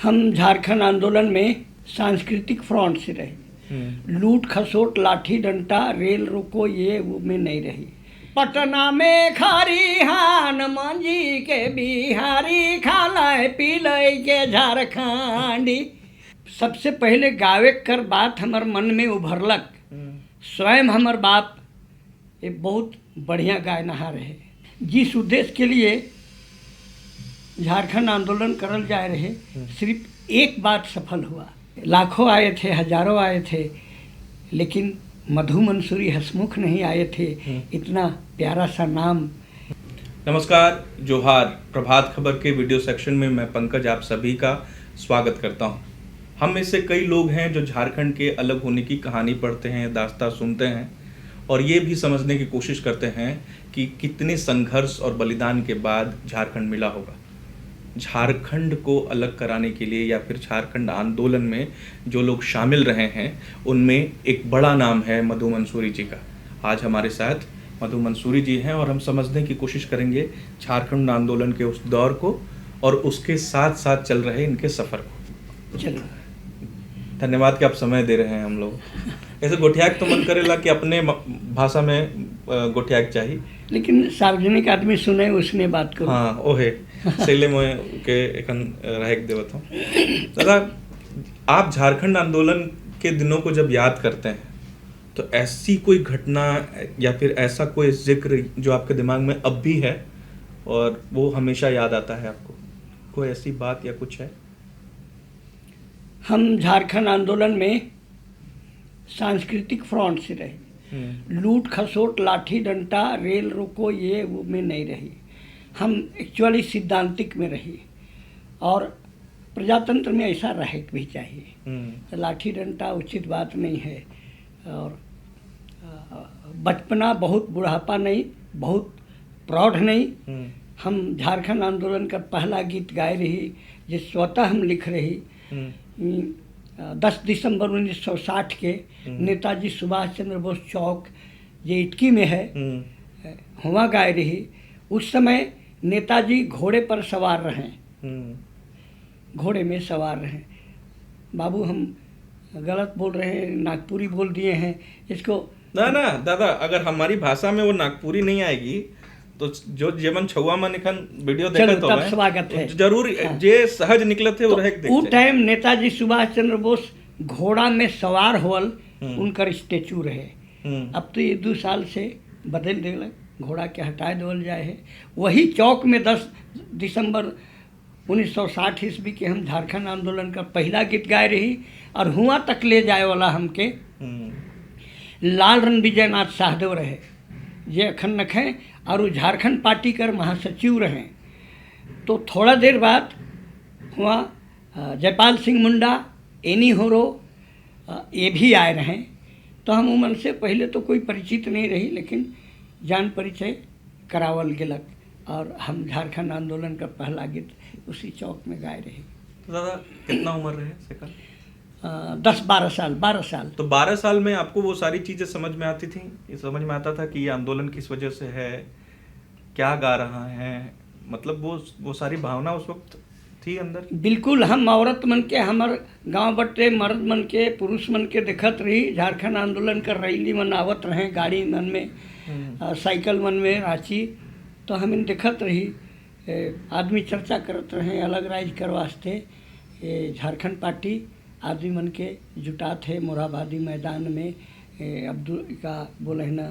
हम झारखंड आंदोलन में सांस्कृतिक फ्रंट से रहे। लूट खसोट लाठी डंडा रेल रोको ये वो में नहीं रही। पटना में खरिहान मंजी के बिहारी खालय पीलय के झारखंडी। सबसे पहले गावे कर बात हमार मन में उभरलक। स्वयं हमार बाप एक बहुत बढ़िया गायनहार है। जिस उद्देश्य के लिए झारखंड आंदोलन करल जाए रहे, सिर्फ एक बात सफल हुआ। लाखों आए थे, हजारों आए थे, लेकिन मधु मंसूरी हसमुख नहीं आए थे। इतना प्यारा सा नाम। नमस्कार, जोहार। प्रभात खबर के वीडियो सेक्शन में मैं पंकज आप सभी का स्वागत करता हूं। हम में से कई लोग हैं जो झारखंड के अलग होने की कहानी पढ़ते हैं, दास्तां सुनते हैं और ये भी समझने की कोशिश करते हैं कि कितने संघर्ष और बलिदान के बाद झारखंड मिला होगा। झारखंड को अलग कराने के लिए या फिर झारखंड आंदोलन में जो लोग शामिल रहे हैं उनमें एक बड़ा नाम है मधु मंसूरी जी का। आज हमारे साथ मधु मंसूरी जी हैं और हम समझने की कोशिश करेंगे झारखंड आंदोलन के उस दौर को और उसके साथ साथ चल रहे इनके सफ़र को। चलो, धन्यवाद कि आप समय दे रहे हैं हम लोग। ऐसे गोठियाक तो मन करेला कि अपने भाषा में गोठियाक चाहिए, लेकिन सार्वजनिक आदमी सुने उसने बात करो। हाँ ओहे सैले मोए के एकन रहक देवत हूँ। दादा, आप झारखंड आंदोलन के दिनों को जब याद करते हैं तो ऐसी कोई घटना या फिर ऐसा कोई जिक्र जो आपके दिमाग में अब भी है और वो हमेशा याद आता है आपको? कोई ऐसी बात या कुछ है? हम झारखंड आंदोलन में सांस्कृतिक फ्रंट से रहे। लूट खसोट लाठी डंडा रेल रोको ये वो में नहीं रही। हम एक्चुअली सिद्धांतिक में रही और प्रजातंत्र में ऐसा रहे भी चाहिए। लाठी डंडा उचित बात नहीं है और बचपना बहुत बुढ़ापा नहीं, बहुत प्रौढ़ नहीं। हम झारखंड आंदोलन का पहला गीत गाए रही जो स्वतः हम लिख रही। 10 दिसंबर 1960 के नेताजी सुभाष चंद्र बोस चौक जो इटकी में है हुआ गाय रही। उस समय नेताजी घोड़े पर सवार रहे, घोड़े में सवार रहे। बाबू हम गलत बोल रहे हैं, नागपुरी बोल दिए हैं इसको। ना दादा, अगर हमारी भाषा में वो नागपुरी नहीं आएगी तो जो जेमन छुआ मन निकन वीडियो देखा तो तब स्वागत है जरूर। जे सहज निकले थे वो रह वो टाइम नेताजी सुभाष चंद्र बोस घोड़ा में सवार होल उनकर स्टेचू रहे। अब तो ये 2 साल से बदल देलक, घोड़ा के हटाए देवल जाए है। वही चौक में 10 दिसंबर 1960 ईस्वी के हम झारखंड आंदोलन का पहला गीत गाए रही और हुआ तक ले जाए वाला हमके लाल रन विजयनाथ सहदेव रहे जे अखन नखें और झारखंड पार्टी कर महासचिव रहे। तो थोड़ा देर बाद हुआ जयपाल सिंह मुंडा, एनी होरो ये भी आए रहे। तो हम उमन से पहले तो कोई परिचित नहीं रही, लेकिन जान परिचय करावल गेलक और हम झारखंड आंदोलन का पहला गीत उसी चौक में गाए रहे। तो दादा कितना उम्र रहे सेकंड? 10-12 साल। 12 साल। तो 12 साल में आपको वो सारी चीज़ें समझ में आती थी? ये समझ में आता था कि ये आंदोलन किस वजह से है, क्या गा रहा है, मतलब वो सारी भावना उस वक्त थी अंदर? बिल्कुल। हम औरत मन के, हमार गांव बटे मर्द मन के, पुरुष मन के देखत रही। झारखंड आंदोलन कर रैली मन आवत रहे, गाड़ी मन में, साइकिल मन में, रांची। तो हम इन देखत रही, आदमी चर्चा करत रहे अलग राज कर वास्ते। झारखंड पार्टी आदमी मन के जुटा थे मोरहाबादी मैदान में, अब्दुल का बोले ना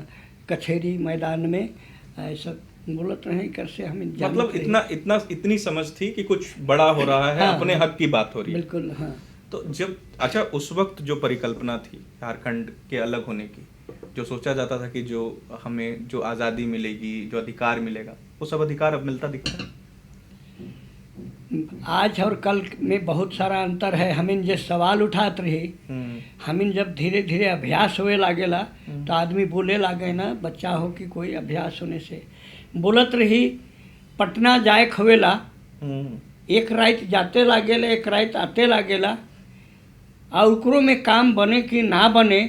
कचहरी मैदान में, ऐसा बोलत रहे कर से हम मतलब इतनी समझ थी कि कुछ बड़ा हो रहा है। हाँ, अपने हक की बात हो रही है। बिल्कुल। हाँ। तो जब अच्छा उस वक्त जो परिकल्पना थी झारखंड के अलग होने की, जो सोचा जाता था कि जो हमें जो आज़ादी मिलेगी, जो अधिकार मिलेगा, वो सब अधिकार अब मिलता दिखता है? आज और कल में बहुत सारा अंतर है। हमिन जो सवाल उठात रही, हमिन जब धीरे धीरे अभ्यास होए लागेला तो आदमी बोले लागे ना, बच्चा हो कि कोई अभ्यास होने से बोलत रही। पटना जाए खवेला, एक रात जाते लागेला, एक रात आते लागेला, और उकरो में काम बने कि ना बने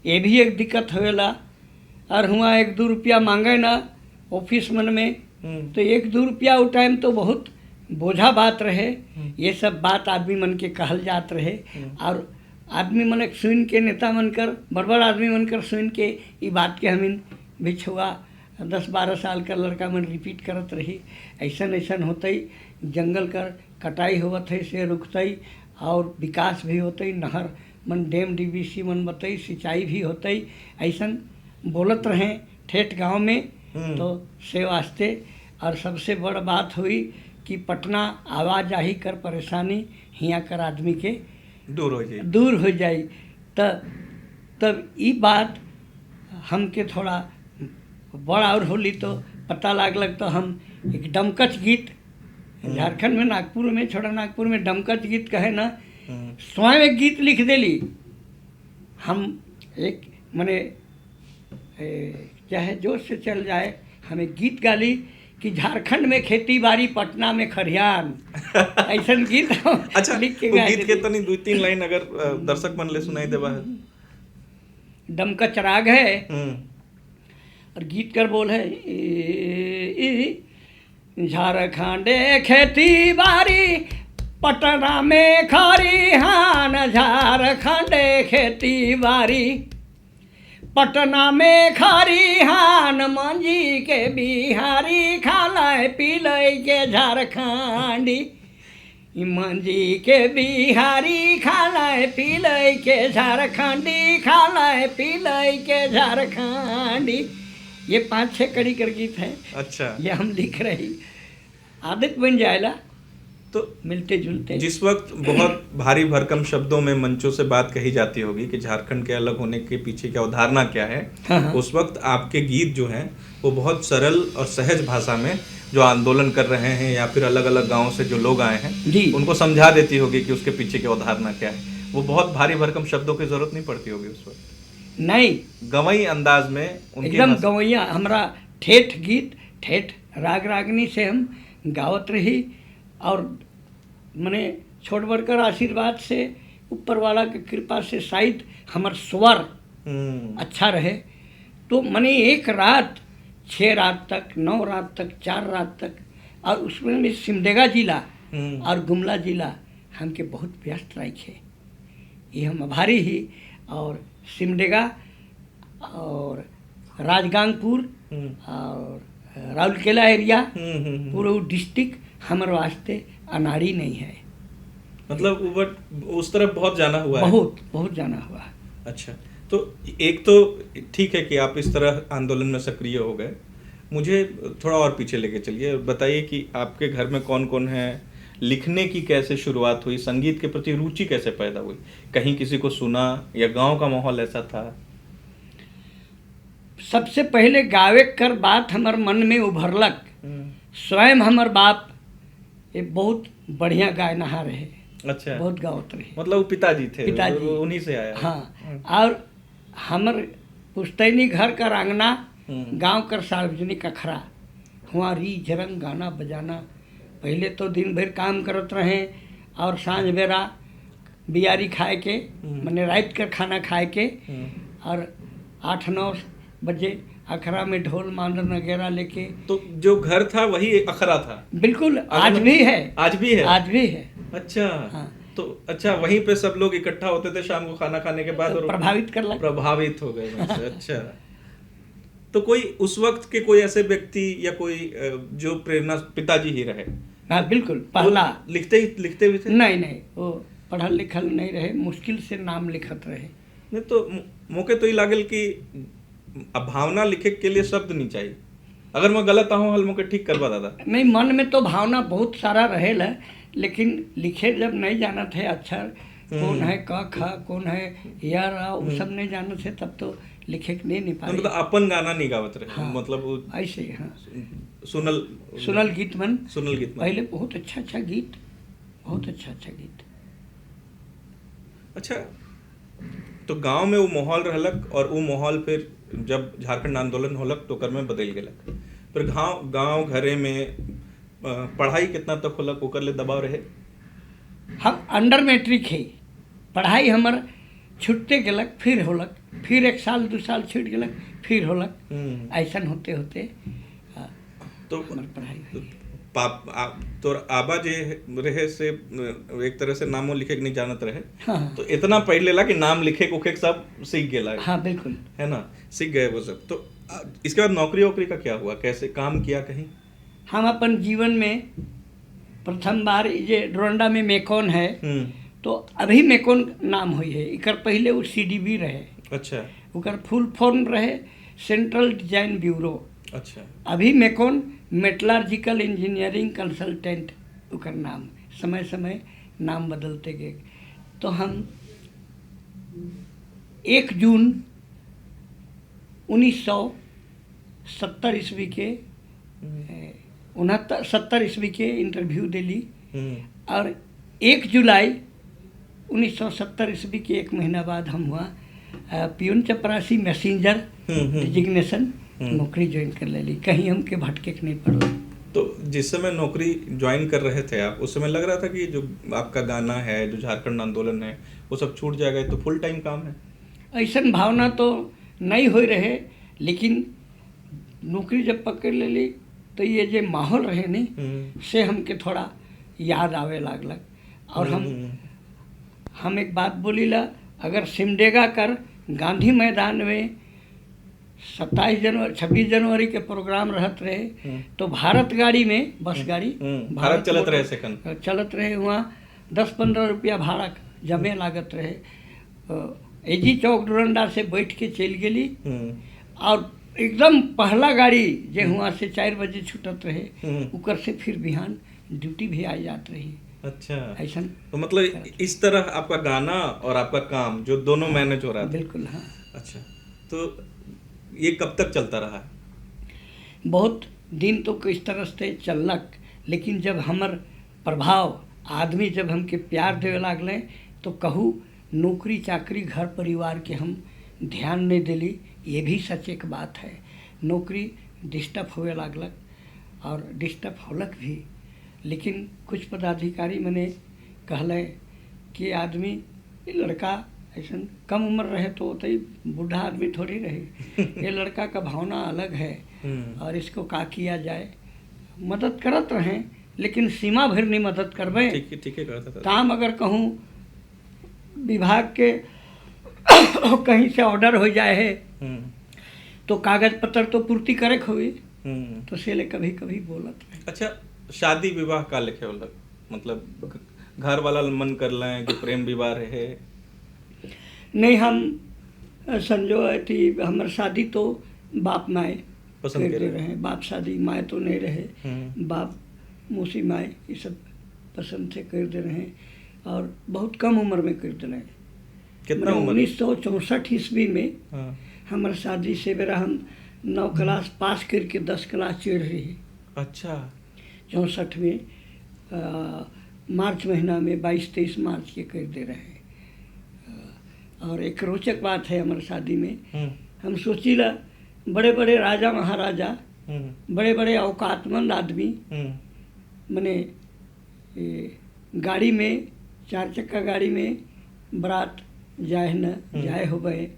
ये भी एक दिक्कत होवेला। और हुआ 1-2 रुपया मांगे ना ऑफिस मन में, तो 1-2 रुपया वो टाइम तो बहुत बोझा बात रहे, ये सब बात आदमी मन के कहल जात रहे। और आदमी मन सुन के, नेता मनकर, बड़ आदमी मनकर सुन के ये बात के हमिन बिछुआ 10-12 साल का लड़का मन रिपीट करत रही। ऐसन ऐसन होते, जंगल कर कटाई होवत है से रुकते, और विकास भी होते, नहर मन, डैम डीवीसी मन बतई, सिंचाई भी होते, ऐसन बोलत रहें ठेठ गांव में। तो से वास्ते और सबसे बड़ बात हुई कि पटना आवाजाही कर परेशानी हियाँ कर आदमी के दूर हो जाई। तब ई बात हमके थोड़ा बड़ और होली तो पता लागलक। तो हम एक डमकच गीत झारखंड में, नागपुर में, छोड़ा नागपुर में डमकच गीत कहे ना, स्वयं एक गीत लिख देली हम। एक मने चाहे जोश से चल जाए, हम एक गीत गाली कि झारखंड में खेती बाड़ी, पटना में खरियान। ऐसा गीत अच्छा, लिख के गाए। गीत के तनी 2-3 लाइन अगर दर्शक मन ले सुनाई देबा है। डमकच राग है और गीत कर बोल है, झारखंड खेती बाड़ी, पटना में खरिहान। झारखंड खेती बाड़ी, पटना में खरिहान। मंजी के बिहारी, खालय पीलय के झारखंडी। मंजी के बिहारी, खालय पीलय के झारखंडी, खालय पीलय के झारखंडी। ये 5-6 कड़ी कर गीत है। अच्छा, ये हम लिख रही, आदत बन जाएगा तो मिलते जुलते। जिस वक्त बहुत भारी भरकम शब्दों में मंचों से बात कही जाती होगी कि झारखंड के अलग होने के पीछे की अवधारणा क्या है, हाँ। उस वक्त आपके गीत जो हैं वो बहुत सरल और सहज भाषा में जो आंदोलन कर रहे हैं या फिर अलग अलग गाँव से जो लोग आए हैं जी, उनको समझा देती होगी कि उसके पीछे की अवधारणा क्या है। वो बहुत भारी भरकम शब्दों की जरूरत नहीं पड़ती होगी उस वक्त। नहीं, गवई अंदाज में एकदम गवैया। हमारा ठेठ गीत, ठेठ राग रागनी से हम गावत रही। और मने छोट बड़कर आशीर्वाद से, ऊपर वाला की कृपा से शायद हमार स्वर अच्छा रहे। तो मने एक रात, 6 रात तक, 9 रात तक, 4 रात तक, और उसमें भी सिमडेगा जिला और गुमला जिला हमके बहुत व्यस्त रखे। ये हम आभारी ही। और सिमडेगा और राजगांगपुर और राउरकेला एरिया, पूरा डिस्ट्रिक्ट हमारे वास्ते अनाड़ी नहीं है। मतलब उस तरफ बहुत जाना हुआ है। बहुत जाना हुआ। अच्छा, तो एक तो ठीक है कि आप इस तरह आंदोलन में सक्रिय हो गए। मुझे थोड़ा और पीछे लेके चलिए, बताइए कि आपके घर में कौन कौन है, लिखने की कैसे शुरुआत हुई, संगीत के प्रति रुचि कैसे पैदा हुई, कहीं किसी को सुना या गांव का माहौल ऐसा था? सबसे पहले गावे कर बात हमार मन में उभरलक। स्वयं हमार बाप ये बहुत बढ़िया गायनहार रहे। अच्छा, बहुत गावत रहे। मतलब वो पिताजी थे, पिताजी उन्हीं से आया। हाँ, और हमर पुश्तैनी घर का आंगना, गांव कर सार्वजनिक अखड़ा, हुआ री झरंग गाना बजाना। पहले तो दिन भर काम करत रहे और सांझ बेरा बियारी खाए के, मैंने रात कर खाना खाए के, और 8-9 बजे अखड़ा में ढोल मांदर वगैरह लेके। तो जो घर था वही अखड़ा था? बिल्कुल, आज भी है। आज भी है? आज भी है। अच्छा, हाँ। तो अच्छा, वहीं पे सब लोग इकट्ठा होते थे शाम को खाना खाने के बाद? तो प्रभावित हो गए। अच्छा, तो कोई उस वक्त के कोई ऐसे व्यक्ति या कोई जो प्रेरणा पिताजी ही रहे? हाँ बिल्कुल, पहला लिखते भी थे? नहीं, वो पढ़ल लिखल नहीं रहे, मुश्किल से नाम लिखत रहे। नहीं तो मौके तो ही लागल कि अब भावना लिखे के लिए शब्द नहीं चाहिए। अगर मैं गलत हूँ हल मुझे ठीक करवा दादा। नहीं, मन में तो भावना बहुत सारा रहेला, लेकिन लिखे जब नहीं जाना थे अक्षर कौन है, क ख कौन है, यार वो सब नहीं जाना थे, तब तो लिखे नहीं पाए। मतलब अपन गाना नहीं गावत रहे। हाँ, मतलब ऐसे। हाँ, सुनल गीत मन पहले बहुत अच्छा गीत, बहुत अच्छा गीत। अच्छा, तो गांव में वो माहौल रहलक और वो माहौल फिर जब झारखंड आंदोलन होलक तो कर में बदल गेलक। फिर गांव घरे में पढ़ाई कितना तक होलक, ओकर ले दबाव रहे? हम अंडर मैट्रिक है, पढ़ाई हमर छूटते गेलक, फिर होलक, फिर 1 साल 2 साल छूट गेलक, फिर होलक। ऐसा होते होते तो पढ़ाई। तो आबा जे रहे से एक तरह से नामो लिखे के नहीं जानत रहे। हाँ तो इतना पढ़ लेला कि नाम लिखे उखे सब सीख गेला, हाँ बिल्कुल, है ना, सीख गए वो सब। तो इसके बाद नौकरी वोकरी का क्या हुआ, कैसे काम किया कहीं? हम अपन जीवन में प्रथम बार ये डोरंडा में मेकॉन है, तो अभी मेकॉन नाम हुई है, इकर पहले वो CDB रहे। अच्छा, उकर फुल फॉर्म रहे सेंट्रल डिजाइन ब्यूरो। अच्छा, अभी मेकॉन मेटलर्जिकल इंजीनियरिंग कंसल्टेंट उकर नाम, समय समय नाम बदलते गए। तो हम 1 जून 1970 ईस्वी के 70 ईस्वी के इंटरव्यू दिली, और 1 जुलाई 1970 ईस्वी के 1 महीना बाद हम हुआ पियून चपरासी मैसेंजर डिजिग्नेशन नौकरी ज्वाइन कर ले ली, कहीं हमके भटके के नहीं पड़ो। तो जिस समय नौकरी ज्वाइन कर रहे थे आप, उस समय लग रहा था कि जो आपका गाना है, जो झारखंड आंदोलन है, वो सब छूट जाएगा, तो फुल टाइम काम है? ऐसा भावना तो नहीं हो रहे, लेकिन नौकरी जब पकड़ ले ली तो ये जो माहौल रहे नहीं से हमके थोड़ा याद आवे लागलक। और हम एक बात बोलीला, अगर सिमडेगा कर गांधी मैदान में 26 जनवरी के प्रोग्राम रहत रहे, तो भारत गाड़ी में, बस गाड़ी भारत चलत रहे, सेकंड चलत रहे, वहाँ 10-15 रुपया भाड़ा जमे लागत रहे। एजी चौक डोरंडा से बैठ के चल गेली, और एकदम पहला गाड़ी जे वहाँ से 4 बजे छूटत रहे, उकर से फिर बिहान ड्यूटी भी आ जात रही। अच्छा, ऐसा तो मतलब इस तरह आपका गाना और आपका काम जो दोनों मैनेज हो रहा था? बिल्कुल, हाँ। अच्छा, तो ये कब तक चलता रहा? बहुत दिन तो किस तरह से चललक, लेकिन जब हमर प्रभाव आदमी जब हमके प्यार देवे लागले, तो कहूँ नौकरी चाकरी घर परिवार के हम ध्यान नहीं दिली, ये भी सच एक बात है। नौकरी डिस्टर्ब होवे लागलक, और डिस्टर्ब होलक भी, लेकिन कुछ पदाधिकारी मने कहले कि आदमी, ये लड़का ऐसा कम उम्र रहे तो ही बूढ़ा आदमी थोड़ी रहे, ये लड़का का भावना अलग है, और इसको का किया जाए, मदद करत रहें, लेकिन सीमा भर नहीं मदद करबे। ठीक है, काम अगर कहूँ विभाग के कहीं से ऑर्डर हो जाए है, तो कागज पत्र तो पूर्ति करे हुई, तो सेले कभी कभी बोलत रहे। अच्छा, शादी विवाह का लिखे हो लग, मतलब घर वाला मन कर लें कि प्रेम विवाह रहे? नहीं, हम संजो थी, हमार शादी तो बाप माए पसंद कर रहे, बाप शादी माए तो नहीं रहे, बाप मौसी माए ये सब पसंद से कर दे रहे, और बहुत कम उम्र में कर दे रहे। कितना उम्र? 1964 ईस्वी में हमार शादी से बेरा हम 9 क्लास पास करके 10 क्लास चढ़ रही। अच्छा, 64 में मार्च महीना में 22-23 मार्च के कर दे रहे। और एक रोचक बात है हमारे शादी में, हम सोचीला बड़े बड़े राजा महाराजा, बड़े बड़े औकातमंद आदमी मने गाड़ी में, 4 चक्का गाड़ी में बारात जाए न जाए होबे,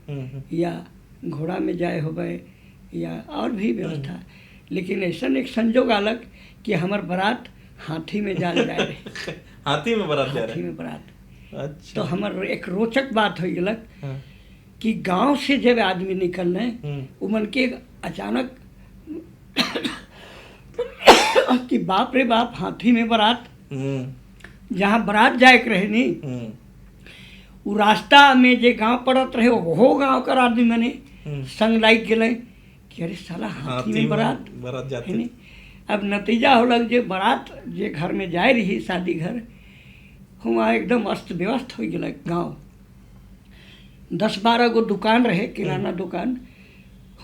या घोड़ा में जाए होबे, या और भी व्यवस्था, लेकिन ऐसा एक संजोग अलग कि हमार बारात हाथी में जाए रहे। हाथी में बारात जा रहे? हाथी में बारात। अच्छा, तो हमार एक रोचक बात हो गलक कि गांव से जब आदमी निकलने, उमन के अचानक कि बाप रे बाप, हाथी में बारात, जहाँ बारात जाए के रहे नी, वो रास्ता में जे गांव पड़त रहे, वो गांव कर आदमी मने संग लाइक गए कि अरे साला हाथी में बारात जाते नहीं। अब नतीजा होलक जे बारात जे घर में जाए रही, शादी घर, हुआ एकदम अस्त व्यस्त हो गया गाँव। 10-12 गो दुकान रहे, किराना दुकान,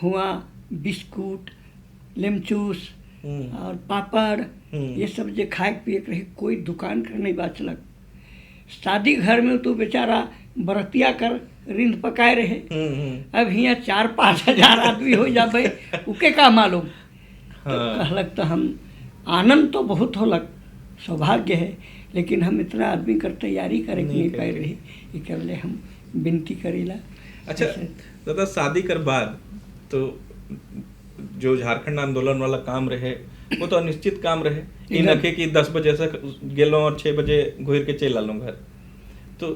हुआ बिस्कुट, लेमचूस और पापड़, ये सब जे खाए पिए रहे, कोई दुकान कर नहीं बचलक। शादी घर में तो बेचारा बरतिया कर रिंद पकाए रहे, अब यहाँ 4-5 हजार आदमी हो जाबे, उके का मालूम। तो कहलक तो हम, आनंद तो बहुत होलक, सौभाग्य है, लेकिन हम इतना आदमी कर तैयारी करे नहीं पाए रही, ये करले हम विनती करीला। अच्छा दादा, शादी कर बाद तो जो झारखंड आंदोलन वाला काम रहे वो तो अनिश्चित काम रहे इ नखे कि 10 बजे से गेलो और 6 बजे घुर के चल आलो घर। तो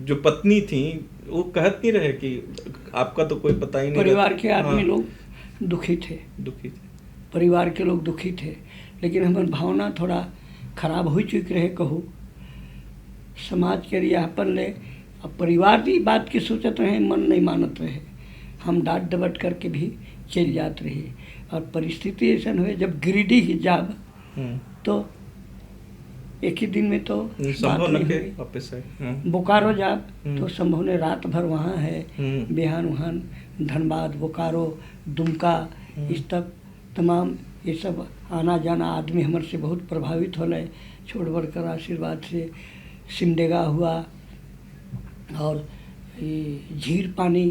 जो पत्नी थी वो कहत नहीं रहे कि आपका तो कोई पता ही नहीं परिवार रहता। के आदमी हाँ, लोग दुखी थे, परिवार के लोग दुखी थे, लेकिन हमार भावना थोड़ा खराब हो चुकी रहे कहूँ समाज के रियापन ले। अब परिवार की बात की सोचत रहे, मन नहीं मानत रहे, हम डांट डबट करके भी चल जात रही। और परिस्थिति ऐसा हुए जब गिरिडीह जाब तो एक ही दिन में तो संभव न के वापस है। बोकारो जाब तो संभव ने रात भर वहाँ है, बिहान वहान धनबाद, बोकारो, दुमका, इस तक तमाम ये सब आना जाना आदमी हमारे से बहुत प्रभावित होले। छोड़ बढ़कर आशीर्वाद से सिमडेगा हुआ और ये झीर पानी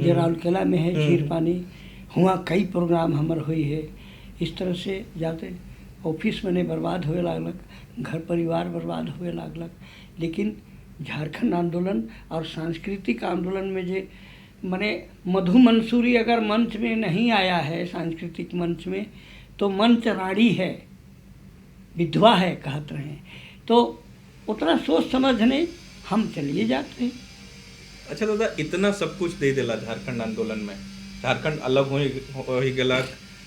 जो राउरकेला में है, झीर पानी हुआ, कई प्रोग्राम हमार हुई है। इस तरह से जाते ऑफिस में बर्बाद होए लागलक, घर परिवार बर्बाद होए लागलक। लेकिन झारखंड आंदोलन और सांस्कृतिक आंदोलन में जे मने मधु मंसूरी अगर मंच में नहीं आया है, सांस्कृतिक मंच में, तो मंच राड़ी है, विधवा है कहते रहे। तो उतना सोच समझने हम चलिए जाते हैं। अच्छा दादा, इतना सब कुछ दे देला झारखंड आंदोलन में, झारखंड अलग हो गेला,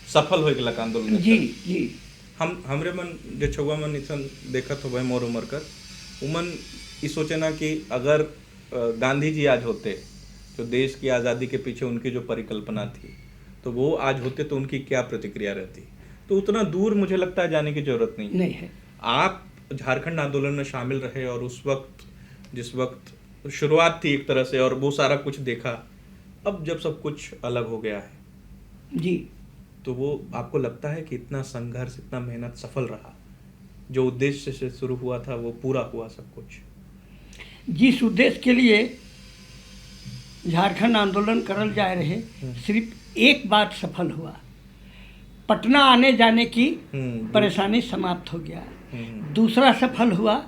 सफल हो गेला आंदोलन। जी जी, हमरे मन जो छुआ मन इसन देखत हो मोर उमर कर उमन ई सोचे ना कि अगर गांधी जी आज होते, जो देश की आज़ादी के पीछे उनकी जो परिकल्पना थी, तो वो आज होते तो उनकी क्या प्रतिक्रिया रहती। तो उतना दूर मुझे लगता है जाने की जरूरत नहीं है। आप झारखंड आंदोलन में शामिल रहे और उस वक्त जिस वक्त शुरुआत थी एक तरह से, और वो सारा कुछ देखा, अब जब सब कुछ अलग हो गया है जी, तो वो आपको लगता है कि इतना संघर्ष, इतना मेहनत सफल रहा, जो उद्देश्य से शुरू हुआ था वो पूरा हुआ सब कुछ? जिस उद्देश्य के लिए झारखंड आंदोलन करल जा रहे, सिर्फ एक बात सफल हुआ, पटना आने जाने की परेशानी समाप्त हो गया। दूसरा सफल हुआ,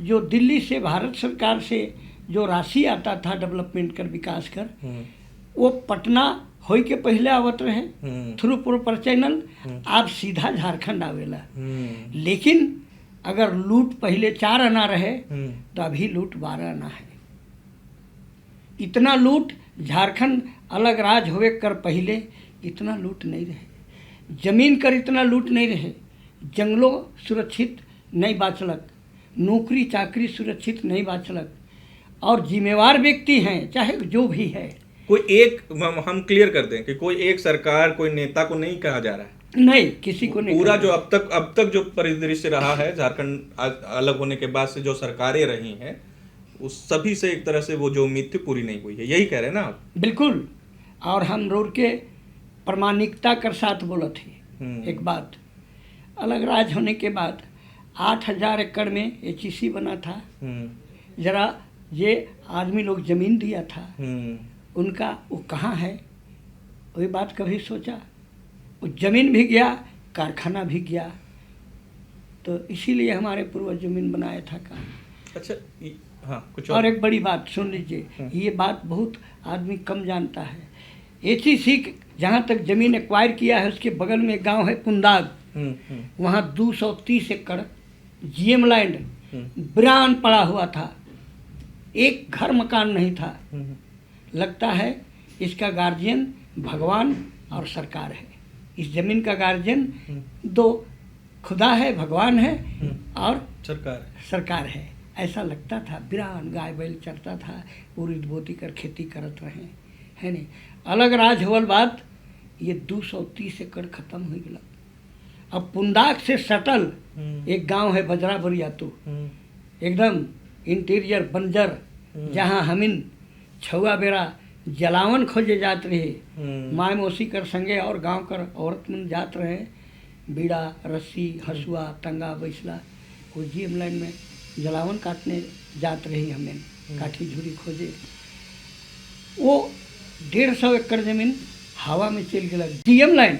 जो दिल्ली से भारत सरकार से जो राशि आता था डेवलपमेंट कर, विकास कर, वो पटना होई के पहले आवत रहे थ्रू प्रॉपर चैनल, आप सीधा झारखंड आवेला। लेकिन अगर लूट पहले 4 आना रहे तो अभी लूट 12 आना है। इतना लूट झारखंड अलग राज होवे कर पहले इतना लूट नहीं रहे, जमीन कर इतना लूट नहीं रहे, जंगलों सुरक्षित नहीं बाचलक, नौकरी चाकरी सुरक्षित नहीं बाचलक, और जिम्मेवार व्यक्ति हैं चाहे जो भी है। कोई एक, हम क्लियर कर दें कि कोई एक सरकार, कोई नेता को नहीं कहा जा रहा है, नहीं किसी को नहीं, पूरा जो अब तक जो परिदृश्य रहा है झारखंड अलग होने के बाद से जो सरकारें रही हैं, उस सभी से एक तरह से वो जो उम्मीद थी पूरी नहीं हुई है, यही कह रहे हैं ना आप? बिल्कुल। और हम रोड के प्रामाणिकता कर साथ बोला थी एक बात, अलग राज होने के बाद 8000 एकड़ में HEC बना था। जरा ये आदमी लोग जमीन दिया था उनका, वो कहाँ है? वही बात कभी सोचा? वो जमीन भी गया, कारखाना भी गया, तो इसीलिए हमारे पूर्वज जमीन बनाया था का। अच्छा, हाँ, कुछ और एक बड़ी बात सुन लीजिए, ये बात बहुत आदमी कम जानता है। HEC जहाँ तक जमीन एक्वायर किया है, उसके बगल में एक गांव है पुंदाग, वहाँ 230 एकड़ GM लैंड बिरान पड़ा हुआ था, एक घर मकान नहीं था। लगता है इसका गार्जियन भगवान और सरकार है। इस जमीन का गार्जियन 2 खुदा है, भगवान है और सरकार है, ऐसा लगता था। बिरान गाय बैल चरता था, उड़द बोती कर खेती करत रहे, है नहीं। अलग राज होवल बाद ये 230 एकड़ खत्म हो गया। अब पुंदाक से सटल एक गांव है बजरा बरियातू, एकदम इंटीरियर बंजर, जहाँ हमिन छुआ बेरा जलावन खोजे जात रहे, माय मौसी कर संगे और गांव कर औरत मन जात रहे, बीड़ा रस्सी हसुआ तंगा बैसला, वो GM लाइन में जलावन काटने जात रही, हमें काठी झुरी खोजे। वो 150 एकड़ जमीन हवा में चल गया। GM लाइन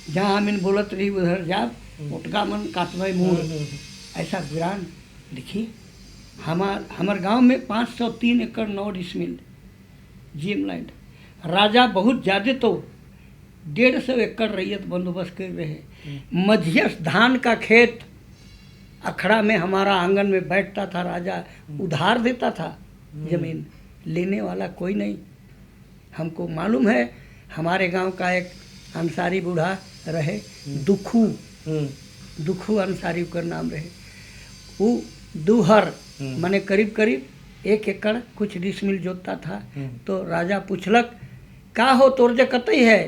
जहाँ हमें बोलत रही उधर जाब मोटका मन काटवे मुँह, ऐसा वीरान। देखिए हमार गांव में 503 एकड़ 9 डिसमिल GM लैंड। राजा बहुत ज़्यादा तो 150 एकड़ रैयत बंदोबस्त कर रहे। मध्यस्थ धान का खेत अखड़ा में हमारा आंगन में बैठता था राजा, उधार देता था जमीन, लेने वाला कोई नहीं। हमको मालूम है हमारे गांव का एक अंसारी बूढ़ा रहे, दुखू अंसारी का नाम रहे। वो दूहर माने करीब करीब 1 एकड़ कुछ डिसमिल जोतता था। तो राजा पूछलक का हो तोर जे कतई है?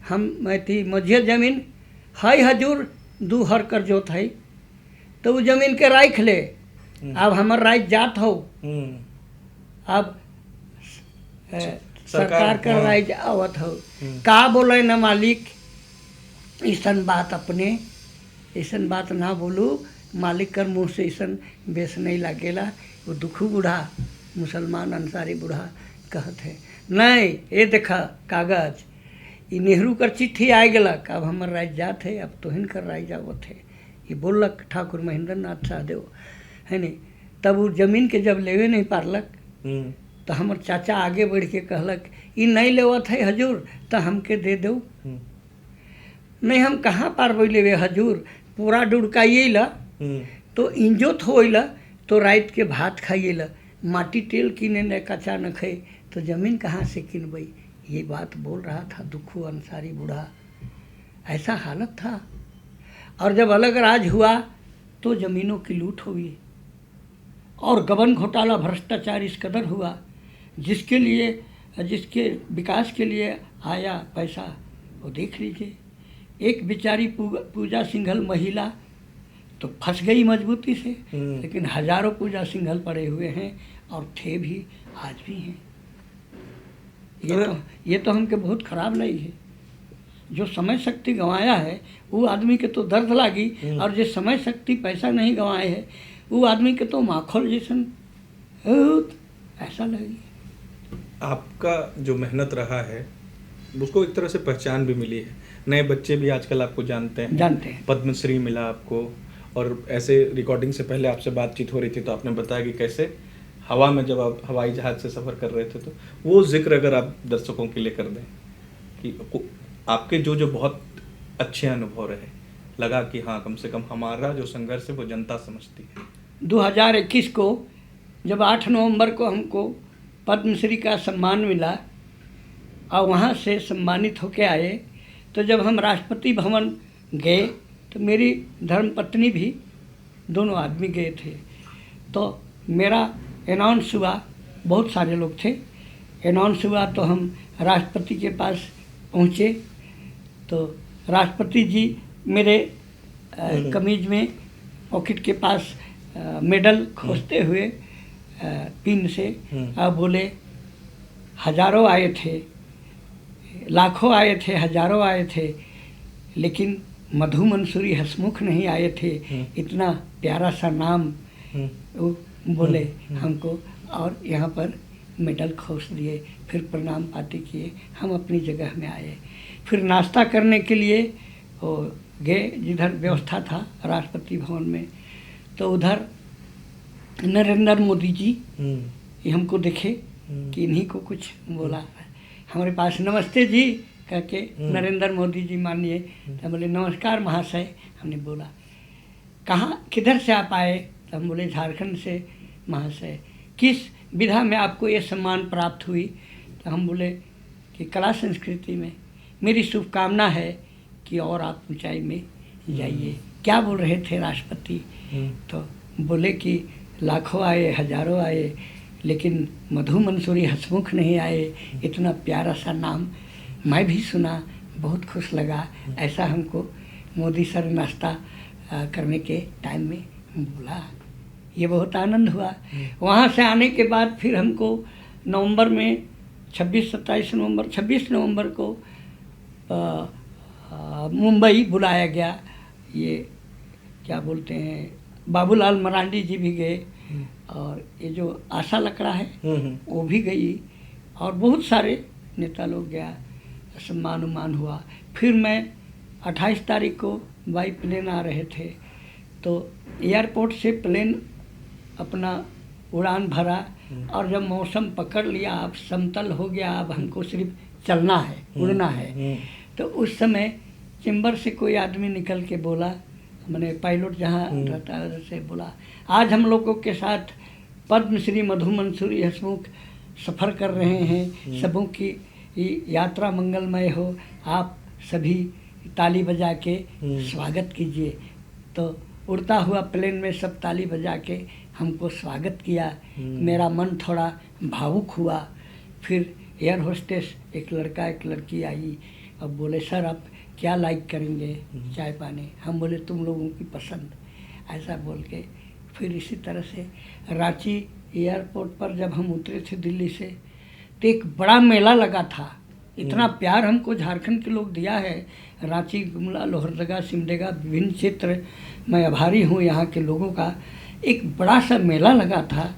हम मैं थी मझिया जमीन हाई हजूर 2 हर कर जोत है। तो वो जमीन के राख ले, अब हमार राइट जात हो, अब सरकार कर राइट आवत हो। का बोले न मालिक, ऐसन बात अपने ऐसन बात ना बोलू, मालिक कर मुँह से ऐसन बेस नहीं लगेला। वो दुखू बूढ़ा मुसलमान अंसारी बूढ़ा कहत है नहीं, ये देखा कागज, ये नेहरू कर चिट्ठी आ गलक, अब हमार राज जात है, अब तो हिनकर राज जावत है। ये बोलक ठाकुर महेंद्र नाथ शाहदेव है नहीं। तब वो जमीन के जब लेवे नहीं पारलक तो हमार चाचा आगे बढ़ के कहलक ये नहीं लेवत है हजूर, तो हमके दे दो। नहीं हम कहाँ पारबो लेवे हजूर, पूरा डुड़काइए ला तो इंजोत होइला तो रात के भात खाइए ला, माटी तेल किने न कच्चा न खाए तो जमीन कहाँ से किनबई। ये बात बोल रहा था दुखू अंसारी बूढ़ा। ऐसा हालत था। और जब अलग राज हुआ तो ज़मीनों की लूट हुई और गबन घोटाला भ्रष्टाचार इस कदर हुआ, जिसके विकास के लिए आया पैसा वो देख लीजिए। एक बेचारी पूजा सिंघल महिला तो फंस गई मजबूती से, लेकिन हजारों पूजा सिंघल पड़े हुए हैं और थे भी, आज भी हैं। ये तो हमके बहुत खराब नहीं है। जो समय शक्ति गंवाया है वो आदमी के तो दर्द लागी, और जो समय शक्ति पैसा नहीं गंवाए है वो आदमी के तो माखौल जैसन ऐसा लगी। आपका जो मेहनत रहा है उसको एक तरह से पहचान भी मिली है। नए बच्चे भी आजकल आपको जानते हैं। पद्मश्री मिला आपको, और ऐसे रिकॉर्डिंग से पहले आपसे बातचीत हो रही थी तो आपने बताया कि कैसे हवा में जब आप हवाई जहाज से सफ़र कर रहे थे, तो वो जिक्र अगर आप दर्शकों के लिए कर दें कि आपके जो बहुत अच्छे अनुभव रहे, लगा कि हाँ कम से कम हमारा जो संघर्ष है वो जनता समझती है। 2021 को जब 8 नवंबर को हमको पद्मश्री का सम्मान मिला और वहाँ से सम्मानित होके आए, तो जब हम राष्ट्रपति भवन गए तो मेरी धर्मपत्नी भी, दोनों आदमी गए थे। तो मेरा अनाउंस हुआ, बहुत सारे लोग थे, अनाउंस हुआ तो हम राष्ट्रपति के पास पहुँचे। तो राष्ट्रपति जी मेरे कमीज में पॉकेट के पास मेडल खोजते हुए पिन से बोले हजारों आए थे, लाखों आए थे, हजारों आए थे, लेकिन मधु मंसूरी हसमुख नहीं आए थे। इतना प्यारा सा नाम वो बोले हमको, और यहाँ पर मेडल खोज दिए। फिर प्रणाम पाती किए, हम अपनी जगह में आए। फिर नाश्ता करने के लिए वो गए जिधर व्यवस्था था राष्ट्रपति भवन में, तो उधर नरेंद्र मोदी जी ये हमको देखे कि इन्हीं को कुछ बोला हमारे पास, नमस्ते जी कह के नरेंद्र मोदी जी मानिए। तो बोले नमस्कार महाशय। हमने बोला कहाँ किधर से आप आए? तो हम बोले झारखंड से महाशय। किस विधा में आपको ये सम्मान प्राप्त हुई? तो हम बोले कि कला संस्कृति में। मेरी शुभकामना है कि और आप ऊंचाई में जाइए। क्या बोल रहे थे राष्ट्रपति? तो बोले कि लाखों आए, हजारों आए, लेकिन मधु मंसूरी हसमुख नहीं आए। इतना प्यारा सा नाम मैं भी सुना, बहुत खुश लगा। ऐसा हमको मोदी सर नाश्ता करने के टाइम में बोला, ये बहुत आनंद हुआ। वहाँ से आने के बाद फिर हमको नवंबर में 26 नवंबर को मुंबई बुलाया गया। ये क्या बोलते हैं, बाबूलाल मरांडी जी भी गए, और ये जो आशा लकड़ा है वो भी गई, और बहुत सारे नेता लोग गया, सम्मान उमान हुआ। फिर मैं 28 तारीख को बाई प्लेन आ रहे थे, तो एयरपोर्ट से प्लेन अपना उड़ान भरा, और जब मौसम पकड़ लिया, अब समतल हो गया, अब हमको सिर्फ चलना है, उड़ना है, तो उस समय चेंबर से कोई आदमी निकल के बोला, मैंने पायलट जहाँ रहता है उधर से बोला, आज हम लोगों के साथ पद्मश्री मधु मंसूरी हसमुख सफ़र कर रहे हैं, सबों की यात्रा मंगलमय हो, आप सभी ताली बजा के स्वागत कीजिए। तो उड़ता हुआ प्लेन में सब ताली बजा के हमको स्वागत किया। मेरा मन थोड़ा भावुक हुआ। फिर एयर होस्टेस एक लड़का एक लड़की आई, अब बोले सर आप क्या लाइक करेंगे चाय पानी? हम बोले तुम लोगों की पसंद, ऐसा बोल के फिर इसी तरह से रांची एयरपोर्ट पर जब हम उतरे थे दिल्ली से, तो एक बड़ा मेला लगा था। इतना प्यार हमको झारखंड के लोग दिया है, रांची, गुमला, लोहरदगा, सिमडेगा, विभिन्न क्षेत्र, मैं आभारी हूँ यहाँ के लोगों का। एक बड़ा सा मेला लगा था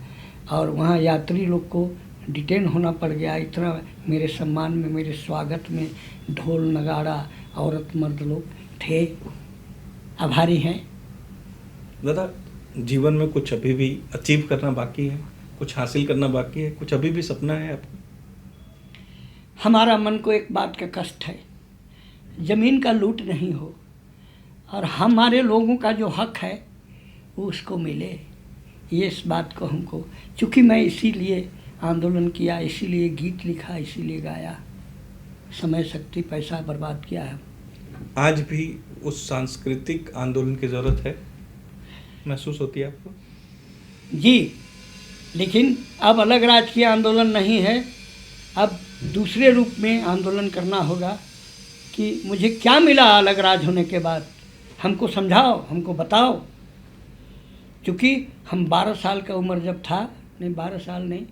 और वहाँ यात्री लोग को डिटेन होना पड़ गया। इतना मेरे सम्मान में, मेरे स्वागत में ढोल नगाड़ा, औरत मर्द लोग थे। आभारी हैं। दादा, जीवन में कुछ अभी भी अचीव करना बाकी है, कुछ हासिल करना बाकी है, कुछ अभी भी सपना है आपको? हमारा मन को एक बात का कष्ट है, ज़मीन का लूट नहीं हो और हमारे लोगों का जो हक है वो उसको मिले। ये इस बात को हमको, चूँकि मैं इसीलिए आंदोलन किया, इसीलिए गीत लिखा, इसीलिए गाया, समय शक्ति पैसा बर्बाद किया है। आज भी उस सांस्कृतिक आंदोलन की ज़रूरत है, महसूस होती है आपको? जी, लेकिन अब अलग राजकीय आंदोलन नहीं है, अब दूसरे रूप में आंदोलन करना होगा कि मुझे क्या मिला अलग राज होने के बाद, हमको समझाओ, हमको बताओ। क्योंकि हम 12 साल का उम्र जब था, नहीं 12 साल नहीं,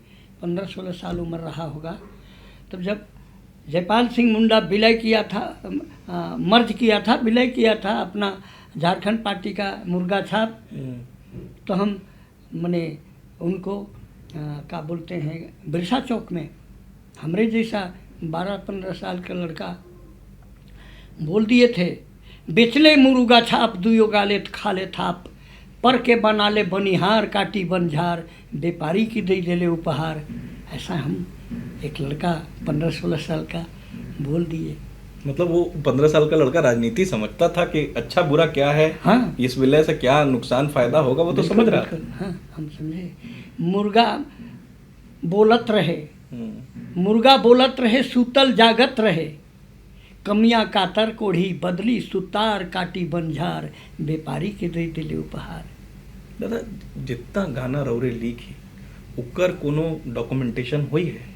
15-16 साल उम्र रहा होगा, तब जब जयपाल सिंह मुंडा विलय किया था, मर्ज किया था, विलय किया था अपना झारखंड पार्टी का मुर्गा छाप, तो हम मने उनको क्या बोलते हैं, बिरसा चौक में हमरे जैसा 12-15 साल का लड़का बोल दिए थे, बेचले मुर्गा छाप दुयो गाले खा ले थाप, पर के बना ले बनिहार काटी बनझार, व्यापारी की दे ले उपहार। ऐसा हम एक लड़का 15-16 साल का बोल दिए। मतलब वो 15 साल का लड़का राजनीति समझता था कि अच्छा बुरा क्या है, हाँ, इस विलय से क्या नुकसान फायदा होगा, वो तो समझ रहा था। हाँ, हम समझे। मुर्गा बोलत रहे, मुर्गा बोलत रहे, सूतल जागत रहे, कमियां कातर कोढ़ी बदली सुतार काटी बंझार, व्यापारी के दे दिले उपहार। दादा, जितना गाना रौरे लिखी ओकर कोनो डॉक्यूमेंटेशन हुई है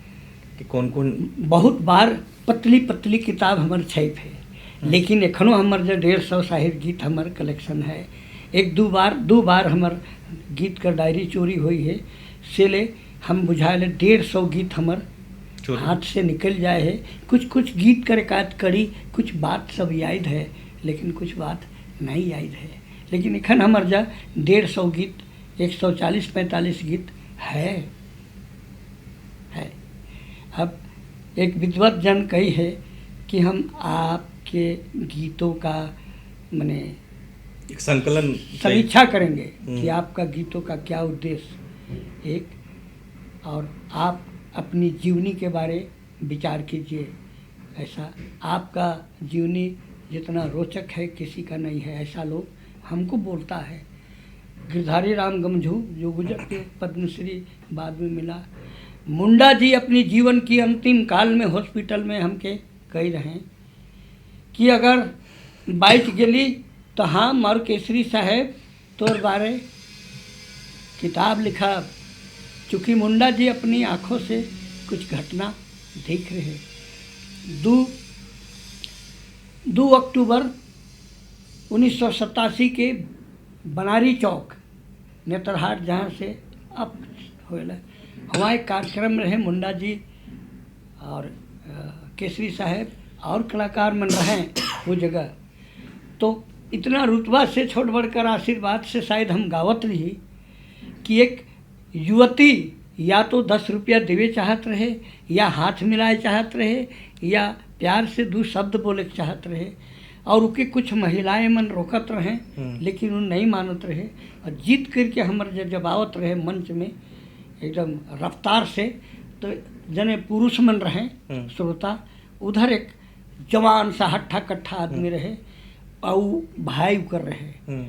कि कौन कौन? बहुत बार पतली पतली किताब हमर छप है, लेकिन एखनो हमर जो 150 साहिर गीत हमर कलेक्शन है। एक दो बार हमर गीत का डायरी चोरी हुई है, से ले हम बुझाए 150 गीत हमर हाथ से निकल जाए है। कुछ कुछ गीत का रिकॉर्ड करी, कुछ बात सब याद है, लेकिन कुछ बात नहीं याद है। लेकिन एखन हमर जा 150 गीत, 140-45 गीत है। अब एक विद्वत जन कही है कि हम आपके गीतों का माने एक संकलन समीक्षा करेंगे कि आपका गीतों का क्या उद्देश्य एक, और आप अपनी जीवनी के बारे विचार कीजिए। ऐसा आपका जीवनी जितना रोचक है किसी का नहीं है, ऐसा लोग हमको बोलता है। गिरधारी राम गमझू जो गुजर के पद्मश्री बाद में मिला, मुंडा जी अपनी जीवन की अंतिम काल में हॉस्पिटल में हमके कह रहे कि अगर बाइच गेली तो हाँ मर केसरी साहेब तोर बारे किताब लिखा। चूँकि मुंडा जी अपनी आँखों से कुछ घटना देख रहे। 2 अक्टूबर 1987 के बनारी चौक नेतरहाट जहाँ से अब होला वहाँ एक कार्यक्रम रहे, मुंडा जी और केसरी साहेब और कलाकार मन रहे वो जगह। तो इतना रुतबा से छोड़ बढ़कर आशीर्वाद से शायद हम गावत रही कि एक युवती या तो 10 रुपया देवे चाहत रहे, या हाथ मिलाए चाहत रहे, या प्यार से 2 शब्द बोले चाहत रहे, और उनके कुछ महिलाएं मन रोकत रहे, लेकिन उन नहीं मानत रहे। और जीत करके हमारे जब आवत रहे मंच में एकदम रफ्तार से, तो जने पुरुष मन रहे श्रोता, उधर एक जवान सा हट्ठा कट्ठा आदमी रहे और उ भाई कर रहे।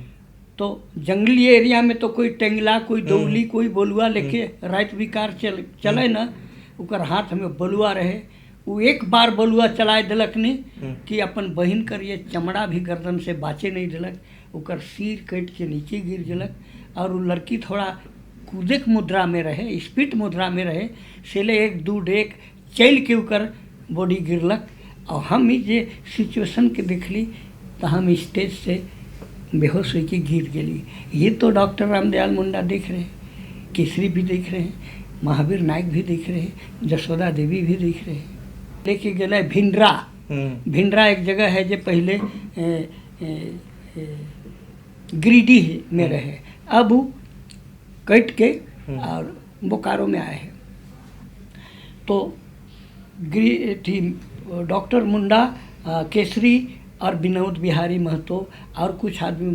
तो जंगली एरिया में तो कोई टेंगला, कोई दौली, कोई बलुआ लेके रात बिकार चले ना, उकर हाथ में बलुआ रहे। वो एक बार बलुआ चलाए दिलक ने कि अपन बहिन कर ये चमड़ा भी गर्दन से बाचे नहीं दिलक, उकर सिर कट के नीचे गिर दिलक। और वो लड़की थोड़ा कूदक मुद्रा में रहे, स्पीड मुद्रा में रहे, सेले एक दू डेक चल के उकर बॉडी गिरलक। और हम ही जे सिचुएशन के देखली तो हम स्टेज से बेहोश होकर गिर गई। ये तो डॉक्टर रामदयाल मुंडा देख रहे हैं, केसरी भी देख रहे हैं, महावीर नायक भी देख रहे हैं, जसोदा देवी भी देख रहे हैं। लेके गए भिंडरा। भिंडरा एक जगह है जो पहले गिरिडीह में रहे, अब वो कट के और बोकारो में आए हैं। तो थी डॉक्टर मुंडा, केसरी और विनोद बिहारी महतो और कुछ आदमी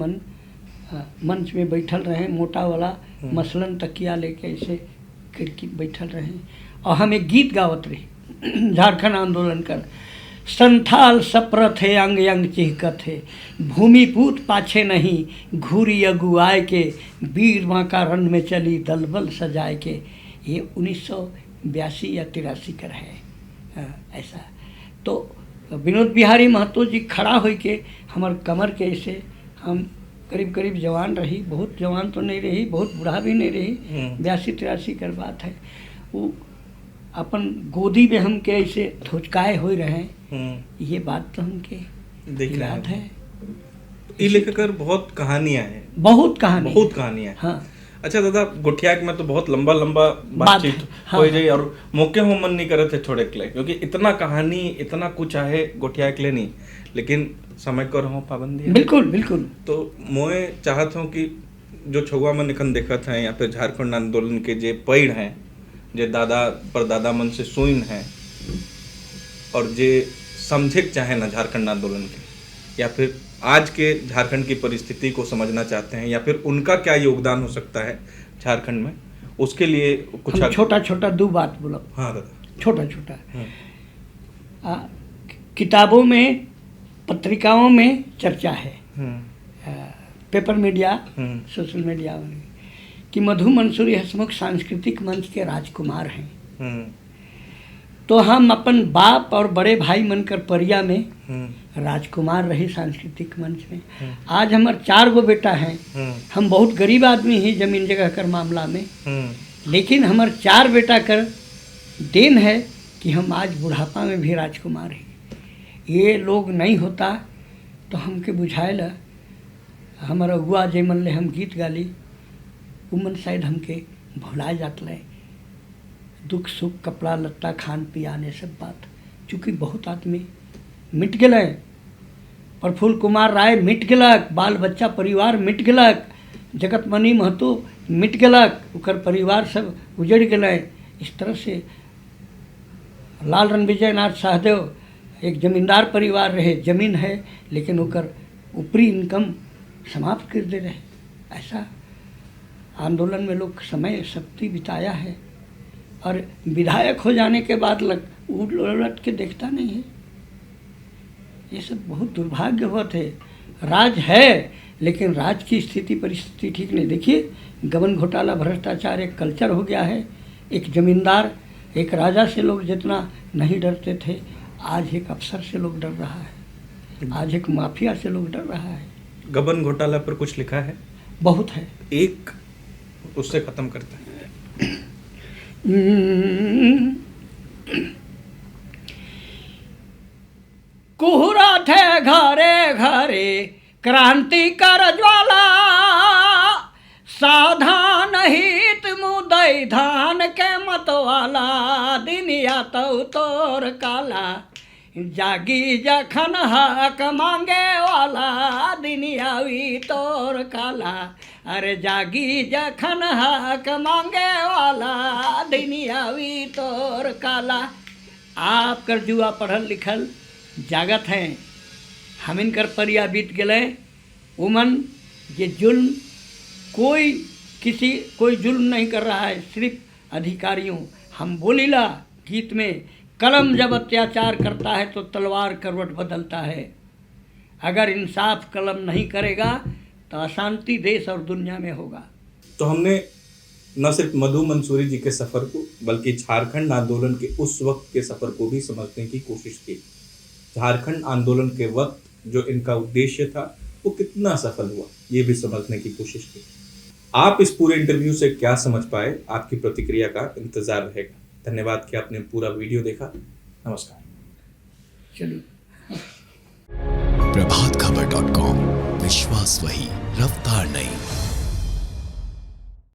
मंच में बैठल रहे, मोटा वाला मसलन तकिया लेके ऐसे खिड़की बैठल रहे। और हम एक गीत गावत रही झारखंड आंदोलन कर। संथाल सप्रथ है अंग अंग चिहकत है, भूमिपूत पाछे नहीं घूरी अगुआए के, वीर माँ का रण में चली दलबल सजाए के। ये 1982 या 83 कर है। ऐसा तो विनोद बिहारी महतो जी खड़ा हो के हमार कमर के ऐसे, हम करीब करीब जवान रही, बहुत जवान तो नहीं रही, बहुत बूढ़ा भी नहीं रही, 82-83 कर बात है। वो अपन गोदी में हम के ऐसे थोचकाए हो रहे, ये बात तो हमके देख याद है। ये लेकर बहुत कहानियां हैं, बहुत कहानियां। हाँ। अच्छा दादा, गोठिया में तो बहुत लंबा बातचीत हो जाए और मौके हो मन नहीं करे थे छोड़े के लिए, क्योंकि इतना कहानी इतना कुछ है गोठिया के लिए नहीं, लेकिन समय कर हो पाबंदी। बिल्कुल। तो मैं चाहत हूँ कि जो छुआ मन निकन देखत हैं या फिर झारखंड आंदोलन के जे पेड़ हैं, जे दादा परदादा मन से सुन हैं और जे समझे चाहे ना झारखंड आंदोलन के, या फिर आज के झारखंड की परिस्थिति को समझना चाहते हैं, या फिर उनका क्या योगदान हो सकता है झारखंड में, उसके लिए कुछ छोटा दो बात बोला। हाँ दादा, छोटा किताबों में, पत्रिकाओं में चर्चा है, पेपर मीडिया, सोशल मीडिया में, कि मधु मंसूरी हसमुख सांस्कृतिक मंच के राजकुमार हैं। तो हम अपन बाप और बड़े भाई मनकर परिया में राजकुमार रहे सांस्कृतिक मंच में। आज हमारे 4 गो बेटा हैं, हम बहुत गरीब आदमी हैं जमीन जगह कर मामला में, लेकिन हमारे 4 बेटा कर देन है कि हम आज बुढ़ापा में भी राजकुमार हैं। ये लोग नहीं होता तो हमके बुझाएला हमारा अगुआ जेमन ले हम गीत गाली उमन शायद हमके भुला जात ले, दुख सुख कपड़ा लत्ता खान पियान ये सब बात, चूँकि बहुत आदमी मिट गए, प्रफुल्ल कुमार राय मिट गलक, बाल बच्चा परिवार मिट गलक, जगतमणि महतो मिट गलक, उकर परिवार सब उजड़ गए। इस तरह से लाल रणविजय नाथ सहदेव एक जमींदार परिवार रहे, जमीन है लेकिन उकर ऊपरी इनकम समाप्त कर दे रहे। ऐसा आंदोलन में लोग समय शक्ति बिताया है, और विधायक हो जाने के बाद उलट के देखता नहीं है। ये सब बहुत दुर्भाग्यवत है। राज है लेकिन राज की स्थिति परिस्थिति ठीक नहीं। देखिए गबन घोटाला, भ्रष्टाचार एक कल्चर हो गया है। एक जमींदार, एक राजा से लोग जितना नहीं डरते थे, आज एक अफसर से लोग डर रहा है, आज एक माफिया से लोग डर रहा है। गबन घोटाला पर कुछ लिखा है? बहुत है, एक उससे खत्म करता है। कुहरा थे घरे घरे क्रांति कर ज्वाला, सावधान हित मुदई धान के मतवाला, दिनिया तो तोर काला, जागी जखन हक मांगे वाला, दिनियावी तोर काला। अरे जागी जखन हक मांगे वाला, दिनियावी तोर काला। आप कर जुआ पढ़ल लिखल जागत हैं, हम इनकर परिया बीत गए। उमन ये जुल्म कोई जुल्म नहीं कर रहा है, सिर्फ अधिकारियों। हम बोलीला गीत में कलम जब अत्याचार करता है तो तलवार करवट बदलता है। अगर इंसाफ कलम नहीं करेगा तो अशांति देश और दुनिया में होगा। तो हमने न सिर्फ मधु मंसूरी जी के सफ़र को बल्कि झारखंड आंदोलन के उस वक्त के सफ़र को भी समझने की कोशिश की। झारखंड आंदोलन के वक्त जो इनका उद्देश्य था वो कितना सफल हुआ ये भी समझने की कोशिश की। आप इस पूरे इंटरव्यू से क्या समझ पाए, आपकी प्रतिक्रिया का इंतजार रहेगा। धन्यवाद कि आपने पूरा वीडियो देखा। नमस्कार। चलो। प्रभातखबर.com, विश्वास वही, रफ्तार नहीं।